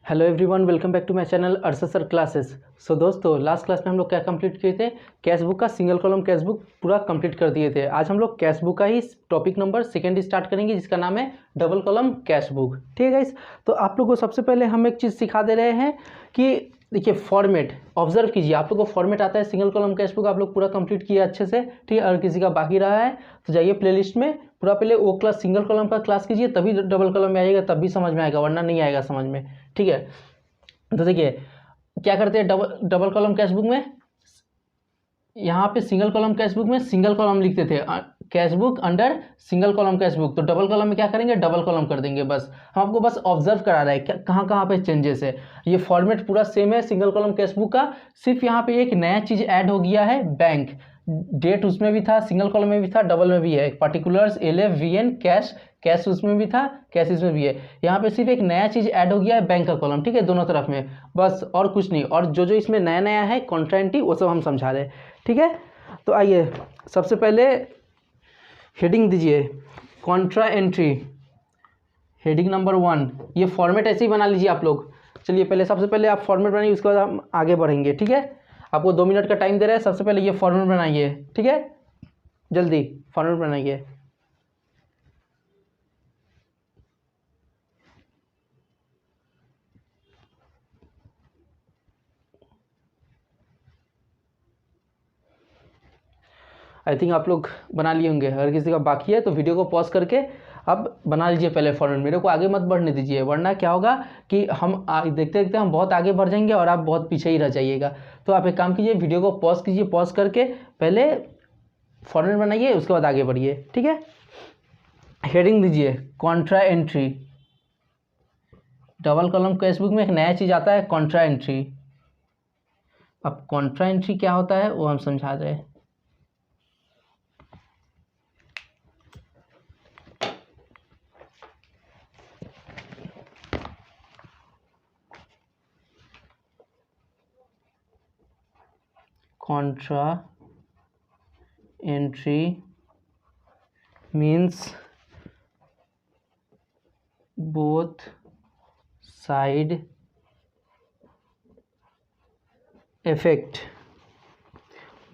Hello everyone, welcome back to my channel Arshad sir classes. So दोस्तों, last class में हम लोग क्या कंप्लीट किए थे? कैश बुक का सिंगल कॉलम कैश बुक पूरा कंप्लीट कर दिए थे। आज हम लोग कैश बुक का ही टॉपिक नंबर 2 स्टार्ट करेंगे, जिसका नाम है डबल कॉलम कैश बुक। ठीक है गाइस, तो आप लोग को सबसे पहले हम एक चीज़ सिखा दे रहे हैं कि देखिए फॉर्मेट ऑब्जर्व कीजिए। आप लोग को फॉर्मेट आता है सिंगल कॉलम कैश बुक, आप लोग पूरा कंप्लीट किए अच्छे से। ठीक है, अगर किसी का बाकी रहा है तो जाइए प्लेलिस्ट में, पूरा पहले वो क्लास सिंगल कॉलम का क्लास कीजिए, तभी डबल कॉलम में आइएगा, तब भी समझ में आएगा, वरना नहीं आएगा समझ में। ठीक है, तो देखिए क्या करते हैं डबल कॉलम कैश बुक में। यहाँ पे सिंगल कॉलम कैश बुक में सिंगल कॉलम लिखते थे, cash book under single column cash book. तो डबल कॉलम में क्या करेंगे? डबल कॉलम कर देंगे। बस हम आपको बस ऑब्जर्व करा रहे हैं कहाँ कहाँ पे चेंजेस है। ये फॉर्मेट पूरा सेम है सिंगल कॉलम कैश बुक का, सिर्फ यहाँ पे एक नया चीज़ ऐड हो गया है, बैंक डेट उसमें भी था, सिंगल कॉलम में भी था, डबल में भी है। Particulars LF VN cash, cash उसमें भी था, कैश इसमें भी है। यहाँ पे सिर्फ एक नया चीज़ ऐड हो गया है, बैंक का कॉलम। ठीक है, दोनों तरफ में, बस और कुछ नहीं। और जो जो इसमें नया नया है कॉन्ट्रा एंट्री, वो सब हम समझा रहे हैं। ठीक है, तो आइए सबसे पहले हेडिंग दीजिए कॉन्ट्रा एंट्री, हेडिंग नंबर 1। ये फॉर्मेट ऐसे ही बना लीजिए आप लोग। चलिए पहले सबसे पहले आप फॉर्मेट बनाइए, उसके बाद हम आगे बढ़ेंगे। ठीक है, आपको 2 मिनट का टाइम दे रहे हैं। सबसे पहले ये फॉर्मेट बनाइए। ठीक है, जल्दी फॉर्मेट बनाइए। आई थिंक आप लोग बना लिए होंगे। अगर किसी का बाकी है तो वीडियो को पॉज करके अब बना लीजिए पहले फॉर्मेट। मेरे को आगे मत बढ़ने दीजिए, वरना क्या होगा कि हम देखते देखते हम बहुत आगे बढ़ जाएंगे और आप बहुत पीछे ही रह जाइएगा। तो आप एक काम कीजिए, वीडियो को पॉज कीजिए, पॉज करके पहले फॉर्मेट बनाइए, उसके बाद आगे बढ़िए। ठीक है, हेडिंग दीजिए Contra entry. Double column cash book में एक नया चीज़ आता है, कॉन्ट्रा एंट्री। अब कॉन्ट्रा एंट्री क्या होता है वो हम समझा रहे हैं। Contra entry means both side effect,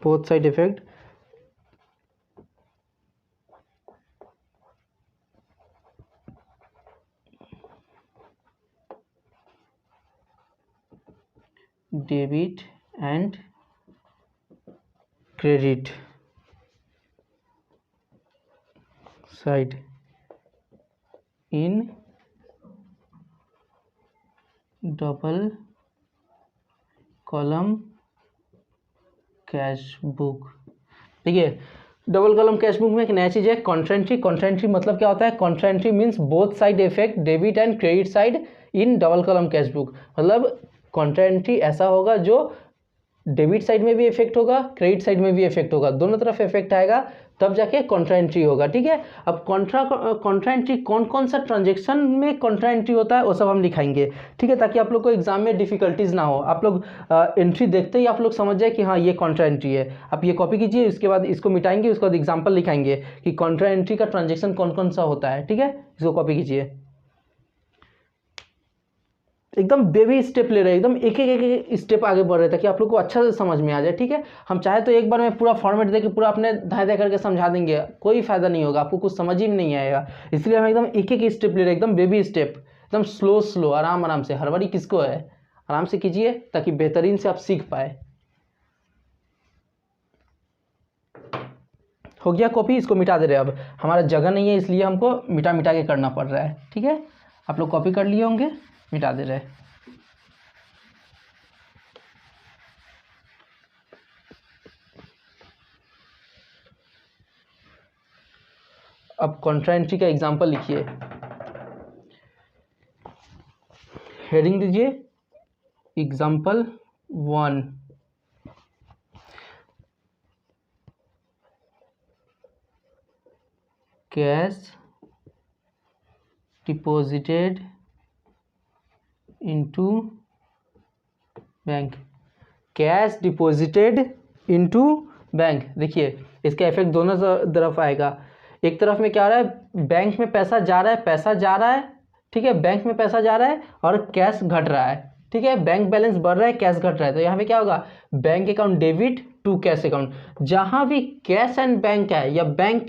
both side effect debit and credit side in double column cash book. देखिए डबल कॉलम कैश बुक में एक नया चीज़ है, कॉन्ट्रा एंट्री। कॉन्ट्रा एंट्री मतलब क्या होता है? Contra entry means both side effect debit and credit side in double column cash book. मतलब कॉन्ट्रा एंट्री ऐसा होगा जो डेबिट साइड में भी इफेक्ट होगा, क्रेडिट साइड में भी इफेक्ट होगा, दोनों तरफ इफेक्ट आएगा, तब जाके कॉन्ट्रा एंट्री होगा। ठीक है, अब कॉन्ट्रा एंट्री कौन कौन सा ट्रांजेक्शन में कॉन्ट्रा एंट्री होता है वो सब हम दिखाएंगे। ठीक है, ताकि आप लोग को एग्जाम में डिफिकल्टीज ना हो, आप लोग एंट्री देखते ही आप लोग समझ जाए कि हाँ ये कॉन्ट्रा एंट्री है। आप ये कॉपी कीजिए, उसके बाद इसको मिटाएंगे, उसके बाद एग्जाम्पल लिखाएंगे कि कॉन्ट्रा एंट्री का ट्रांजेक्शन कौन कौन सा होता है। ठीक है, इसको कॉपी कीजिए। एकदम बेबी स्टेप ले रहे हैं, एकदम एक एक स्टेप आगे बढ़ रहे हैं, ताकि आप लोग को अच्छा से समझ में आ जाए। ठीक है, हम चाहे तो एक बार में पूरा फॉर्मेट दे के पूरा अपने धाए धाए करके समझा देंगे, कोई फायदा नहीं होगा, आपको कुछ समझ ही में नहीं आएगा। इसलिए हम एकदम एक एक स्टेप ले रहे हैं, एकदम बेबी स्टेप, एकदम स्लो स्लो, आराम आराम से। हड़बड़ी किसको है? आराम से कीजिए ताकि बेहतरीन से आप सीख पाए। हो गया कॉपी, इसको मिटा दे रहे हैं। अब हमारा जगह नहीं है, इसलिए हमको मिटा मिटा के करना पड़ रहा है। ठीक है, आप लोग कॉपी कर लिए होंगे, मिटा दे रहे हैं। अब कॉन्ट्रा एंट्री का एग्जांपल लिखिए, हेडिंग दीजिए example 1। Cash deposited into bank, cash deposited into bank. देखिए इसका इफेक्ट दोनों तरफ आएगा। एक तरफ में क्या आ रहा है? बैंक में पैसा जा रहा है, पैसा जा रहा है, ठीक है, बैंक में पैसा जा रहा है और कैश घट रहा है, ठीक है, बैंक बैलेंस बढ़ रहा है, कैश घट रहा है, तो यहाँ पे क्या होगा, bank account debit to cash account. जहाँ भी कैश एंड बैंक है या bank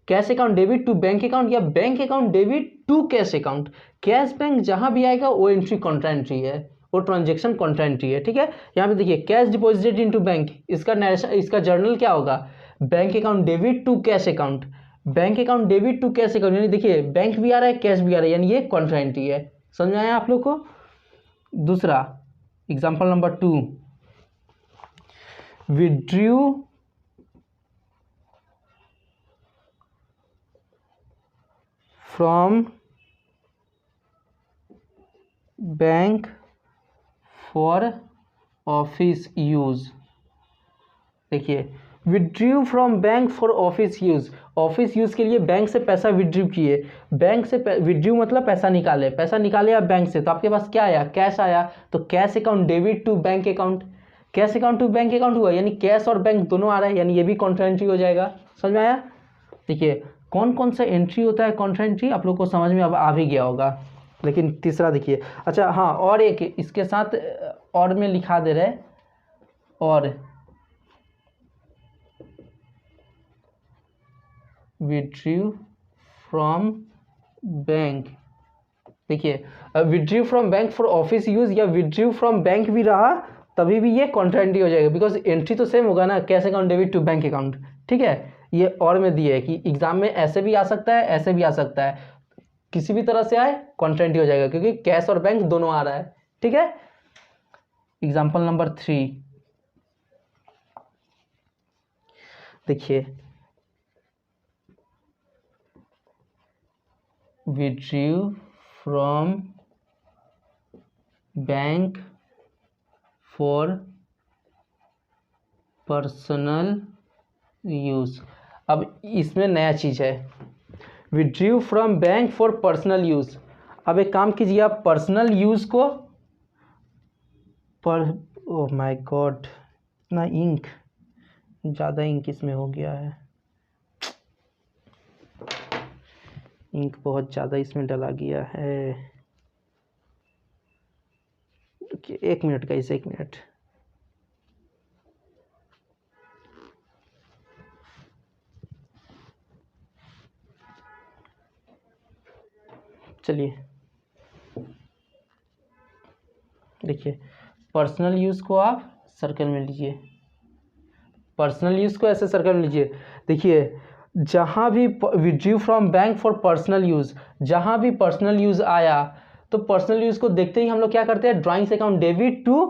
cash account debit to bank account या bank account debit to cash account, cash bank जहाँ भी आएगा वो एंट्री कॉन्ट्रा एंट्री है, वो ट्रांजेक्शन कॉन्ट्रा एंट्री है, ठीक है। यहाँ पे देखिए कैश डिपॉजिटेड इनटू बैंक, इसका जर्नल क्या होगा, bank account debit to cash account, bank account debit to cash account, यानी देखिए बैंक भी आ रहा है कैश भी आ रहा है, यानी ये कॉन्ट्रा एंट्री है। समझ में आया आप लोग को। दूसरा example number 2, withdrew from bank for office use. देखिए withdrew from bank for office use, office use के लिए बैंक से पैसा विड्रू किए, बैंक से विड्रू मतलब पैसा निकाले आप बैंक से, तो आपके पास क्या आया, कैश आया, तो cash account debit to bank account, cash account to bank account हुआ, यानी कैश और बैंक दोनों आ रहा है, यानी ये भी कॉन्ट्रा एंट्री हो जाएगा। समझ में आया। देखिए कौन कौन सा एंट्री होता है कॉन्ट्रा एंट्री, आप लोग को समझ में अब आ भी गया होगा। लेकिन तीसरा देखिए, अच्छा हाँ, और एक इसके साथ और में लिखा दे रहे, और विड्रू फ्रॉम बैंक, देखिए withdrew from bank for office use या विड्रू फ्रॉम बैंक भी रहा तभी भी ये कॉन्ट्रा एंट्री हो जाएगा, बिकॉज एंट्री तो सेम होगा ना, cash account debit to bank account, ठीक है। ये और में दिए है कि एग्जाम में ऐसे भी आ सकता है, ऐसे भी आ सकता है, किसी भी तरह से आए कॉन्ट्रा एंट्री हो जाएगा, क्योंकि कैश और बैंक दोनों आ रहा है, ठीक है। एग्जाम्पल नंबर 3 देखिए, withdrew from bank for personal use. अब इसमें नया चीज़ है, withdrew from bank for personal use. अब एक काम कीजिए, आप पर्सनल यूज को ओह माय गॉड, इतना इंक, ज़्यादा इंक इसमें हो गया है, इंक बहुत ज़्यादा इसमें डला गया है। एक मिनट गाइस, एक मिनट। चलिए देखिए, पर्सनल यूज़ को आप सर्कल में लीजिए, पर्सनल यूज़ को ऐसे सर्कल में लीजिए। देखिए जहाँ भी withdrew from bank for personal use, जहाँ भी पर्सनल यूज़ आया तो पर्सनल यूज़ को देखते ही हम लोग क्या करते हैं, drawings account debit to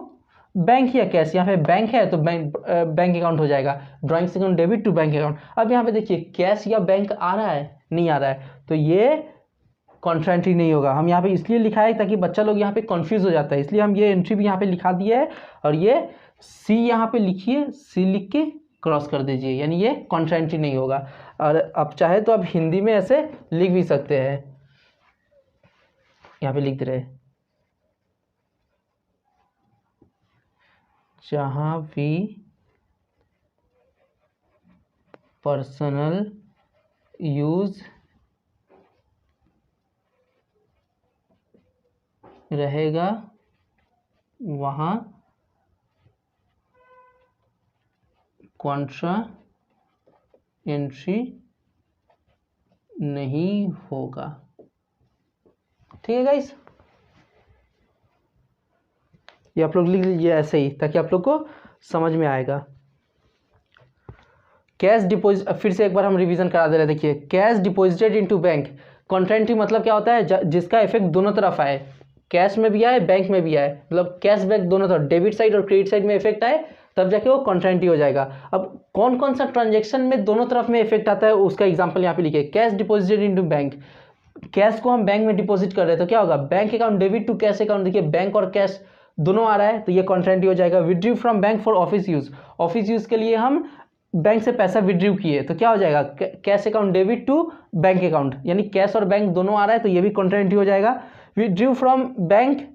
bank या कैश, यहाँ पे बैंक है तो बैंक अकाउंट हो जाएगा, drawings account debit to bank account. अब यहाँ पे देखिए कैश या बैंक आ रहा है, नहीं आ रहा है, तो ये कॉन्ट्रा एंट्री नहीं होगा। हम यहाँ पे इसलिए लिखा है ताकि बच्चा लोग यहाँ पे कंफ्यूज हो जाता है, इसलिए हम ये एंट्री भी यहाँ पे लिखा दिया है, और ये सी यहाँ पे लिखिए, सी लिख के क्रॉस कर दीजिए, यानी ये कॉन्ट्रा एंट्री नहीं होगा। और अब चाहे तो आप हिंदी में ऐसे लिख भी सकते हैं, यहाँ पे लिख दे रहे, जहाँ भी पर्सनल यूज रहेगा वहाँ कॉन्ट्रा एंट्री नहीं होगा, ठीक है गाइस। ये आप लोग लिख लीजिए ऐसे ही, ताकि आप लोग को समझ में आएगा। कैश डिपॉजिट, फिर से एक बार हम रिवीजन करा दे रहे हैं। देखिए cash deposited into bank, Contra entry मतलब क्या होता है, जिसका इफेक्ट दोनों तरफ आए, कैश में भी आए बैंक में भी आए, मतलब कैश बैक दोनों तरफ, डेबिट साइड और क्रेडिट साइड में इफेक्ट आए, तब जाके वो कॉन्ट्रा एंट्री हो जाएगा। अब कौन कौन सा ट्रांजेक्शन में दोनों तरफ में इफेक्ट आता है उसका एग्जांपल यहाँ पे लिखिए। Cash deposited into bank, cash को हम बैंक में डिपॉजिट कर रहे हैं तो क्या होगा, bank account debit to cash account, देखिए बैंक और कैश दोनों आ रहा है तो ये कॉन्ट्रा एंट्री हो जाएगा। Withdrew from bank for office use, office use के लिए हम बैंक से पैसा विड्रू किए तो क्या हो जाएगा, cash account debit to bank account, यानी कैश और बैंक दोनों आ रहा है तो ये भी कॉन्ट्रा एंट्री हो जाएगा। विड्रू फ्रॉम बैंक,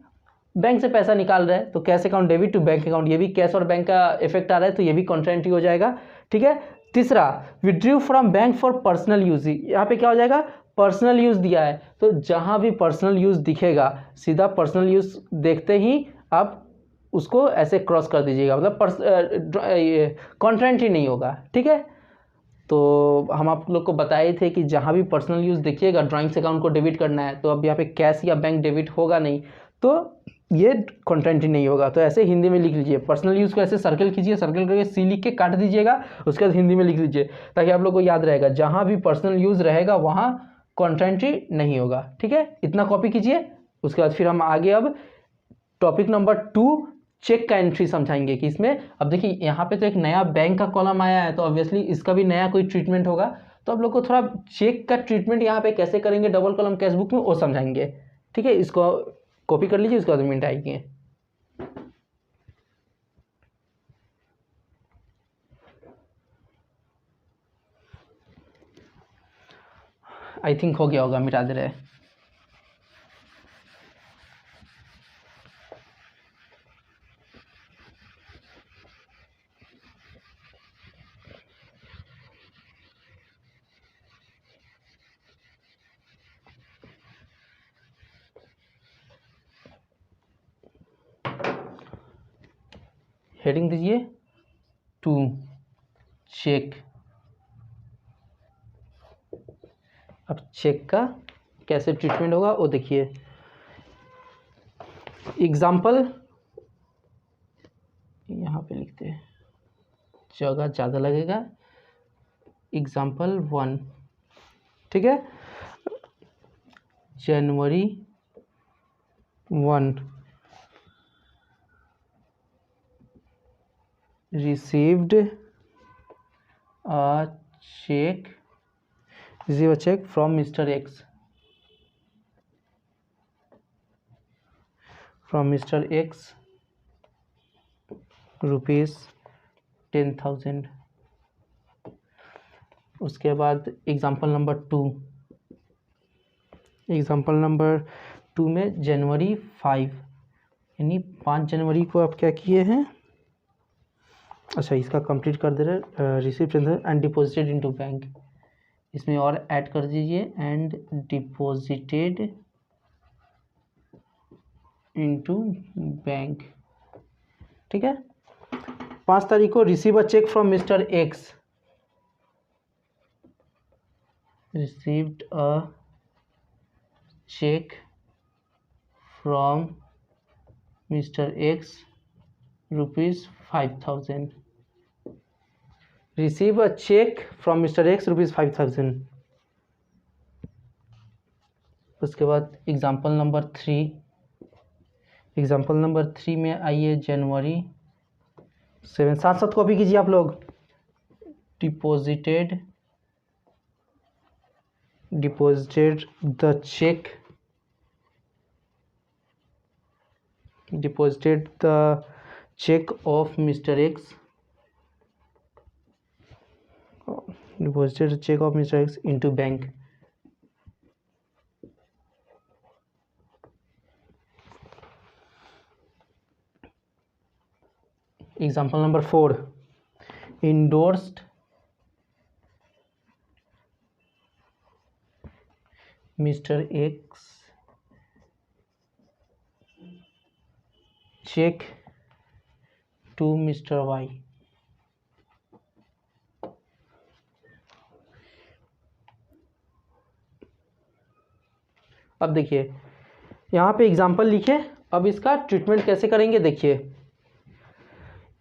बैंक से पैसा निकाल रहे हैं तो cash account debit to bank account, ये भी कैश और बैंक का इफेक्ट आ रहा है तो ये भी कॉन्ट्रा एंट्री हो जाएगा, ठीक है। तीसरा withdrew from bank for personal use, यहाँ पे क्या हो जाएगा, पर्सनल यूज़ दिया है, तो जहाँ भी पर्सनल यूज़ दिखेगा सीधा पर्सनल यूज़ देखते ही आप उसको ऐसे क्रॉस कर दीजिएगा, मतलब कंटेंट ही नहीं होगा। ठीक है, तो हम आप लोग को बताए थे कि जहाँ भी पर्सनल यूज़ देखिएगा ड्राइंग से अकाउंट को डेबिट करना है, तो अब यहाँ पे कैश या बैंक डेबिट होगा नहीं, तो ये कंटेंट ही नहीं होगा। तो ऐसे हिंदी में लिख लीजिए, पर्सनल यूज़ को ऐसे सर्कल कीजिए, सर्कल करके सी लिख के काट दीजिएगा, उसके बाद हिंदी में लिख लीजिए, ताकि आप लोग को याद रहेगा जहाँ भी पर्सनल यूज़ रहेगा वहाँ कंटेंट ही नहीं होगा। ठीक है, इतना कॉपी कीजिए। उसके बाद फिर हम आगे अब टॉपिक नंबर 2 चेक का एंट्री समझाएंगे कि इसमें अब देखिए यहाँ पे तो एक नया बैंक का कॉलम आया है, तो ऑब्वियसली इसका भी नया कोई ट्रीटमेंट होगा, तो आप लोग को थोड़ा चेक का ट्रीटमेंट यहाँ पे कैसे करेंगे डबल कॉलम कैश बुक में वो समझाएंगे। ठीक है, इसको कॉपी कर लीजिए, उसके बाद मिनट आएगी। आई थिंक हो गया होगा, मिटा दे रहे। हेडिंग दीजिए 2 चेक। अब चेक का कैसे ट्रीटमेंट होगा वो देखिए। एग्जाम्पल यहाँ पे लिखते हैं, जगह ज़्यादा लगेगा। एग्जाम्पल 1, ठीक है। जनवरी 1 received a check from Mr. X, rupees 10,000। उसके बाद एग्जाम्पल नंबर 2 में जनवरी 5 यानी 5 जनवरी को आप क्या किए हैं, अच्छा इसका कंप्लीट कर दे रहे, receive and deposited into bank, इसमें और ऐड कर दीजिए एंड डिपॉजिटेड इनटू बैंक। ठीक है, 5 तारीख को receive a cheque from mister X, received a cheque from mister X rupees 5,000, receive a cheque from mister X rupees 5,000। उसके बाद एग्जाम्पल नंबर 3 में आइए जनवरी 7, साथ साथ कॉपी कीजिए आप लोग। Deposited the cheque of mister X, into bank. Example number 4, endorsed mister X cheque to mister Y. अब देखिए यहाँ पे एग्जाम्पल लिखे, अब इसका ट्रीटमेंट कैसे करेंगे देखिए।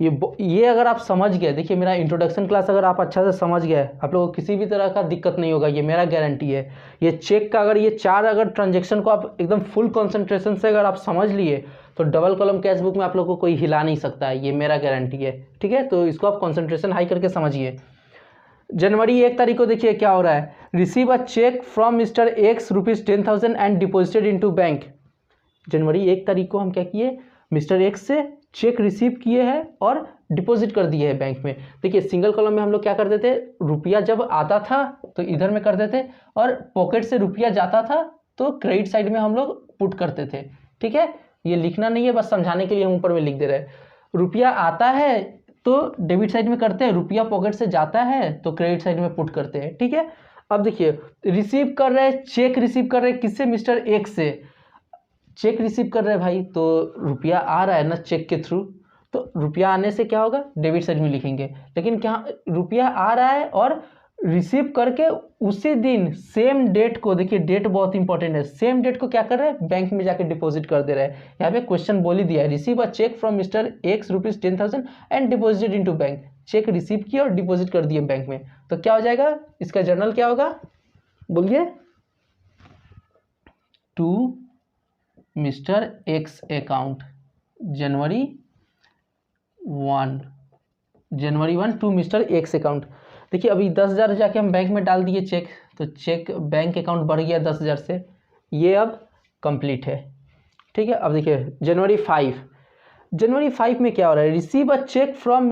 ये अगर आप समझ गए, देखिए मेरा इंट्रोडक्शन क्लास अगर आप अच्छा से समझ गए, आप लोगों को किसी भी तरह का दिक्कत नहीं होगा, ये मेरा गारंटी है। ये चेक का अगर ये 4 अगर ट्रांजेक्शन को आप एकदम फुल कंसंट्रेशन से अगर आप समझ लिए, तो डबल कॉलम कैश बुक में आप लोगों को कोई हिला नहीं सकता है, ये मेरा गारंटी है। ठीक है, तो इसको आप कंसंट्रेशन हाई करके समझिए। जनवरी 1 तारीख को देखिए क्या हो रहा है, receive a cheque from mister X rupees 10,000 and deposited into bank. जनवरी 1 तारीख को हम क्या किए, मिस्टर एक्स से चेक रिसीव किए हैं और डिपॉजिट कर दिए हैं बैंक में। देखिए सिंगल कॉलम में हम लोग क्या करते थे, रुपया जब आता था तो इधर में कर देते, और पॉकेट से रुपया जाता था तो क्रेडिट साइड में हम लोग पुट करते थे। ठीक है, ये लिखना नहीं है, बस समझाने के लिए हम ऊपर में लिख दे रहे हैं। रुपया आता है तो डेबिट साइड में करते हैं, रुपया पॉकेट से जाता है तो क्रेडिट साइड में पुट करते हैं। ठीक है, अब देखिए रिसीव कर रहे हैं, चेक रिसीव कर रहे हैं किससे, मिस्टर एक्स से चेक रिसीव कर रहे हैं भाई, तो रुपया आ रहा है ना चेक के थ्रू, तो रुपया आने से क्या होगा, डेबिट साइड में लिखेंगे। लेकिन क्या रुपया आ रहा है और रिसीव करके उसी दिन सेम डेट को, देखिए डेट बहुत इंपॉर्टेंट है, सेम डेट को क्या कर रहे हैं, बैंक में जाके डिपॉजिट कर दे रहे हैं। यहाँ पे क्वेश्चन बोल ही दिया है, receive a cheque from mister X ₹10,000 and deposited into bank. Cheque receive किया और डिपॉजिट कर दिए बैंक में, तो क्या हो जाएगा, इसका जर्नल क्या होगा, बोलिए, टू मिस्टर एक्स अकाउंट जनवरी 1 टू मिस्टर एक्स अकाउंट। देखिए अभी 10,000 जाके हम बैंक में डाल दिए चेक, तो चेक बैंक अकाउंट बढ़ गया 10,000 से, ये अब कंप्लीट है। ठीक है, अब देखिए जनवरी 5 में क्या हो रहा है, receive a cheque from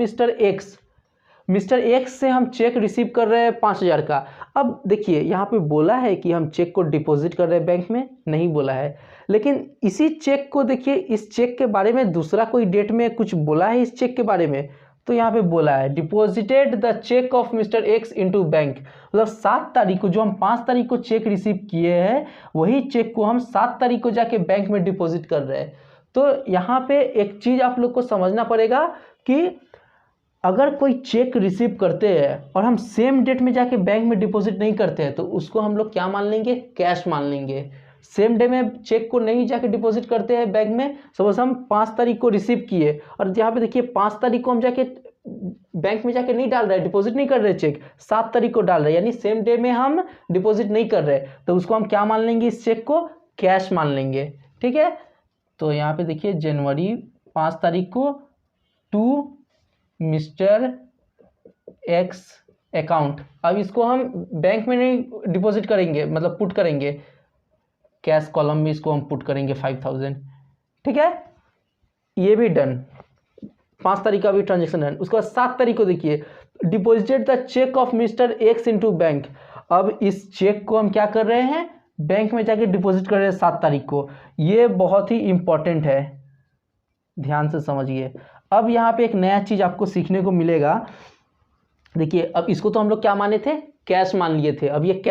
mister X से हम चेक रिसीव कर रहे हैं 5,000 का। अब देखिए यहाँ पे बोला है कि हम चेक को डिपॉजिट कर रहे हैं बैंक में, नहीं बोला है, लेकिन इसी चेक को देखिए, इस चेक के बारे में दूसरा कोई डेट में कुछ बोला है इस चेक के बारे में, तो यहाँ पे बोला है deposited the cheque of mister X into bank, मतलब 7 तारीख को, जो हम 5 तारीख को चेक रिसीव किए हैं वही चेक को हम 7 तारीख को जाके बैंक में डिपॉजिट कर रहे हैं। तो यहाँ पे एक चीज़ आप लोग को समझना पड़ेगा कि अगर कोई चेक रिसीव करते हैं और हम सेम डेट में जाके बैंक में डिपॉजिट नहीं करते हैं, तो उसको हम लोग क्या मान लेंगे, कैश मान लेंगे। सेम डे में चेक को नहीं जाके डिपॉजिट करते हैं बैंक में, सपोज हम 5 तारीख को रिसीव किए और यहाँ पे देखिए 5 तारीख को हम जाके बैंक में जाके नहीं डाल रहे हैं, डिपॉजिट नहीं कर रहे चेक, 7 तारीख को डाल रहे हैं, यानी सेम डे में हम डिपॉजिट नहीं कर रहे, तो उसको हम क्या मान लेंगे, इस चेक को कैश मान लेंगे। ठीक है, तो यहाँ पे देखिए जनवरी 5 तारीख को टू मिस्टर एक्स अकाउंट, अब इसको हम बैंक में नहीं डिपॉजिट करेंगे, मतलब पुट करेंगे, कैश कॉलम में इसको हम पुट करेंगे 5,000। ठीक है, ये भी डन, 5 तारीख का भी ट्रांजेक्शन डन। उसके बाद 7 तारीख को देखिए deposited the cheque of mister X into bank, अब इस चेक को हम क्या कर रहे हैं, बैंक में जाके डिपॉजिट कर रहे हैं 7 तारीख को। ये बहुत ही इंपॉर्टेंट है, ध्यान से समझिए। अब यहाँ पे एक नया चीज़ आपको सीखने को मिलेगा, देखिए अब इसको तो हम लोग क्या माने थे, कैश मान लिए थे, अब ये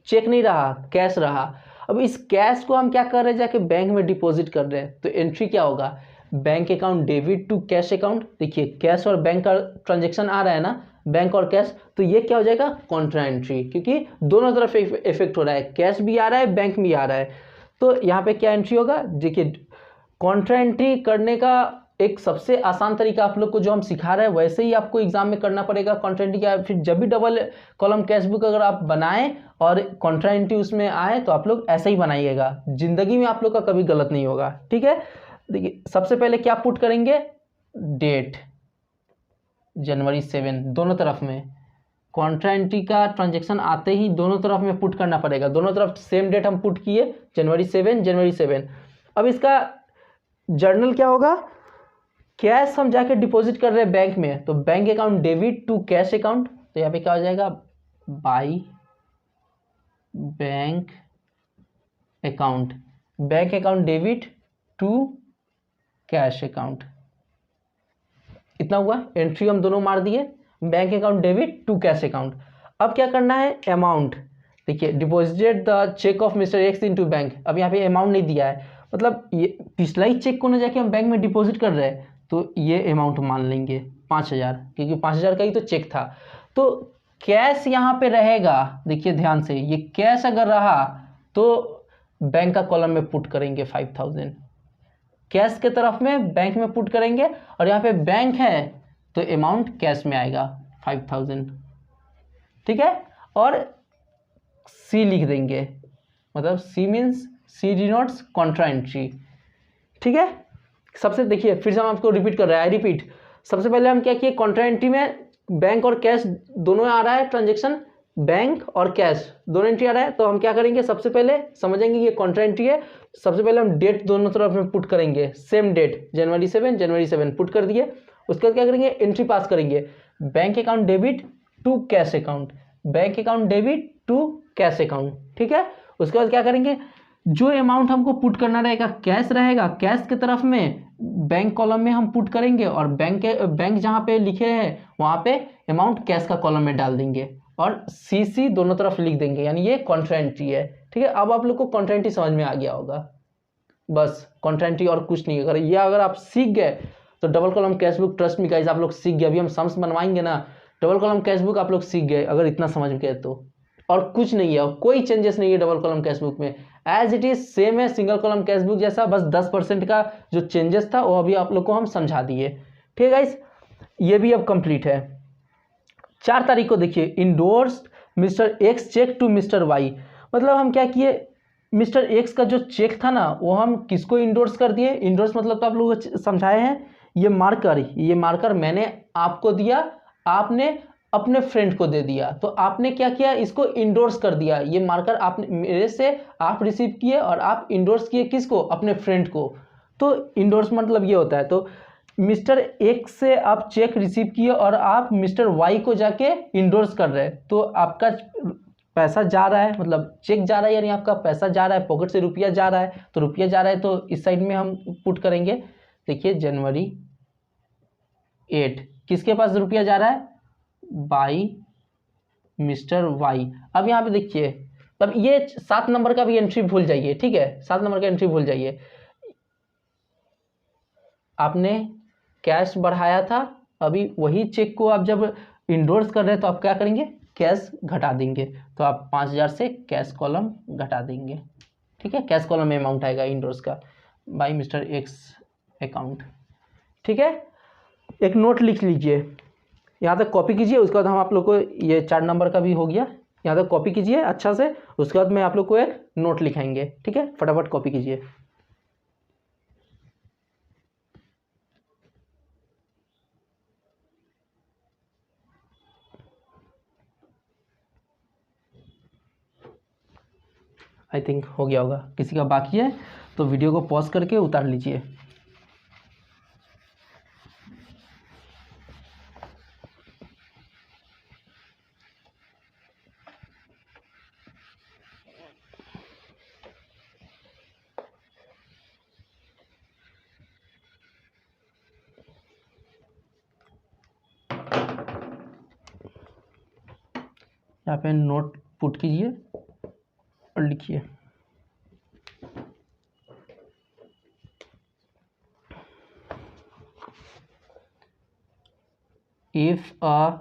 चेक नहीं रहा, कैश रहा। अब इस कैश को हम क्या कर रहे हैं, जाके बैंक में डिपॉजिट कर रहे हैं, तो एंट्री क्या होगा, bank account debit to cash account. देखिए कैश और बैंक का ट्रांजेक्शन आ रहा है ना, बैंक और कैश, तो ये क्या हो जाएगा, कॉन्ट्रा एंट्री, क्योंकि दोनों तरफ इफेक्ट हो रहा है, कैश भी आ रहा है, बैंक भी आ रहा है। तो यहाँ पे क्या एंट्री होगा, देखिए कॉन्ट्रा एंट्री करने का एक सबसे आसान तरीका आप लोग को जो हम सिखा रहे हैं वैसे ही आपको एग्जाम में करना पड़ेगा कॉन्ट्रा एंट्री का। फिर जब भी डबल कॉलम कैश बुक अगर आप बनाएं और कॉन्ट्रा एंट्री उसमें आए तो आप लोग ऐसे ही बनाइएगा, जिंदगी में आप लोग का कभी गलत नहीं होगा। ठीक है, देखिए सबसे पहले क्या पुट करेंगे, डेट जनवरी 7, दोनों तरफ में कॉन्ट्रा एंट्री का ट्रांजेक्शन आते ही दोनों तरफ में पुट करना पड़ेगा, दोनों तरफ सेम डेट हम पुट किए, जनवरी 7। अब इसका जर्नल क्या होगा, कैश हम जाके डिपॉजिट कर रहे हैं बैंक में, तो bank account debit to cash account, तो यहाँ पे क्या हो जाएगा, by bank account debit to cash account, इतना हुआ। एंट्री हम दोनों मार दिए, bank account debit to cash account. अब क्या करना है, अमाउंट, देखिए deposited the cheque of mister X into bank, अब यहाँ पे अमाउंट नहीं दिया है, मतलब ये पिछला ही चेक को ना जाके हम बैंक में डिपॉजिट कर रहे हैं, तो ये अमाउंट मान लेंगे 5,000, क्योंकि 5,000 का ही तो चेक था। तो कैश यहाँ पे रहेगा, देखिए ध्यान से, ये कैश अगर रहा तो बैंक का कॉलम में पुट करेंगे 5,000, कैश के तरफ में बैंक में पुट करेंगे, और यहाँ पे बैंक है तो अमाउंट कैश में आएगा 5,000। ठीक है, और सी लिख देंगे, मतलब सी मीन्स सी डिनोट्स कॉन्ट्रा एंट्री। ठीक है, सबसे देखिए फिर से हम आपको रिपीट कर रहे हैं, आई रिपीट, सबसे पहले हम क्या किए, कॉन्ट्रा एंट्री में बैंक और कैश दोनों आ रहा है ट्रांजेक्शन, बैंक और कैश दोनों एंट्री आ रहा है, तो हम क्या करेंगे, सबसे पहले समझेंगे ये कॉन्ट्रा एंट्री है, सबसे पहले हम डेट दोनों तरफ में पुट करेंगे, सेम डेट जनवरी 7 पुट कर दिए। उसके बाद क्या करेंगे, एंट्री पास करेंगे, bank account debit to cash account, bank account debit to cash account. ठीक है, उसके बाद क्या करेंगे, जो अमाउंट हमको पुट करना रहेगा कैश रहेगा, कैश के तरफ में बैंक कॉलम में हम पुट करेंगे, और बैंक जहाँ पे लिखे हैं वहाँ पे अमाउंट कैश का कॉलम में डाल देंगे, और CC दोनों तरफ लिख देंगे, यानी ये कॉन्ट्रा एंट्री है। ठीक है, अब आप लोग को कॉन्ट्रा एंट्री समझ में आ गया होगा, बस कॉन्ट्रा एंट्री और कुछ नहीं। अगर आप सीख गए तो double column cash book, trust me guys, आप लोग सीख गए। अभी हम सम्स बनवाएंगे ना, डबल कॉलम कैश बुक आप लोग सीख गए अगर इतना समझ गए तो। और कुछ नहीं है, कोई चेंजेस नहीं है डबल कॉलम कैश बुक में, एज इट इज सेम है सिंगल कॉलम कैश बुक जैसा, बस 10% का जो चेंजेस था वो अभी आप लोग को हम समझा दिए। ठीक है गाइस, ये भी अब कंप्लीट है। 4 तारीख को देखिए, endorse mister X cheque to mister Y, मतलब हम क्या किए, मिस्टर एक्स का जो चेक था ना वो हम किसको इंडोर्स कर दिए। इंडोर्स मतलब तो आप लोग समझाए हैं, ये मार्कर मैंने आपको दिया, आपने अपने फ्रेंड को दे दिया, तो आपने क्या किया, इसको इंडोर्स कर दिया। ये मार्कर आपने मेरे से आप रिसीव किए और आप इंडोर्स किए किसको, अपने फ्रेंड को। तो इंडोर्स मतलब ये होता है। तो मिस्टर एक्स से आप चेक रिसीव किए और आप मिस्टर वाई को जाके इंडोर्स कर रहे हैं, तो आपका पैसा जा रहा है, मतलब चेक जा रहा है, यानी आपका पैसा जा रहा है, पॉकेट से रुपया जा रहा है। तो रुपया जा रहा है तो इस साइड में हम पुट करेंगे। देखिए जनवरी 8 किसके पास रुपया जा रहा है, बाई मिस्टर वाई। अब यहाँ पे देखिए, तब ये 7 नंबर का भी एंट्री भूल जाइए। ठीक है, 7 नंबर का एंट्री भूल जाइए। आपने कैश बढ़ाया था, अभी वही चेक को आप जब इंडोर्स कर रहे हैं तो आप क्या करेंगे, कैश घटा देंगे। तो आप 5000 से कैश कॉलम घटा देंगे। ठीक है, कैश कॉलम में अमाउंट आएगा इंडोर्स का, बाई मिस्टर एक्स अकाउंट। ठीक है, एक नोट लिख लीजिए, यहाँ तक कॉपी कीजिए। उसके बाद हम आप लोग को, ये 4 नंबर का भी हो गया, यहाँ तक कॉपी कीजिए अच्छा से। उसके बाद मैं आप लोग को एक नोट लिखाएंगे। ठीक है, फटाफट कॉपी कीजिए। आई थिंक हो गया होगा, किसी का बाकी है तो वीडियो को पॉज करके उतार लीजिए। यहाँ पे नोट पुट कीजिए और लिखिए, if a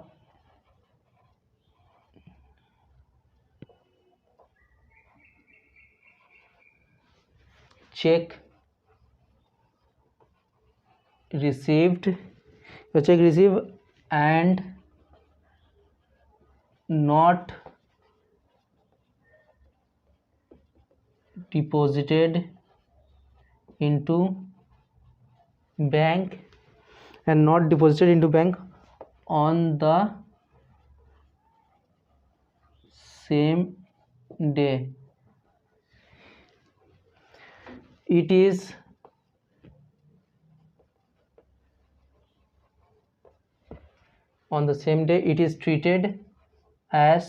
check received and not deposited into bank on the same day, it is treated as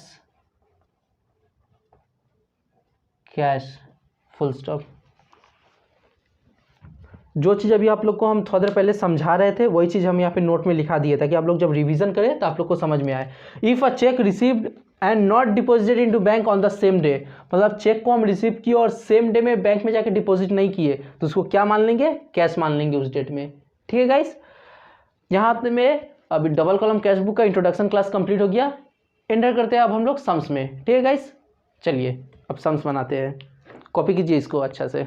cash, full stop. जो चीज़ अभी आप लोग को हम थोड़ा देर पहले समझा रहे थे वही चीज़ हम यहाँ पे नोट में लिखा दिए ताकि आप लोग जब रिवीजन करें तो आप लोग को समझ में आए। If a check received and not deposited into bank on the same day, मतलब चेक को हम रिसीव किए और सेम डे में बैंक में जाके डिपॉजिट नहीं किए तो उसको क्या मान लेंगे, कैश मान लेंगे उस डेट में। ठीक है गाइस, यहाँ में अभी डबल कॉलम कैश बुक का इंट्रोडक्शन क्लास कंप्लीट हो गया। एंटर करते हैं अब हम लोग सम्स में। ठीक है गाइस, चलिए अब सम्स बनाते हैं। कॉपी कीजिए इसको अच्छा से।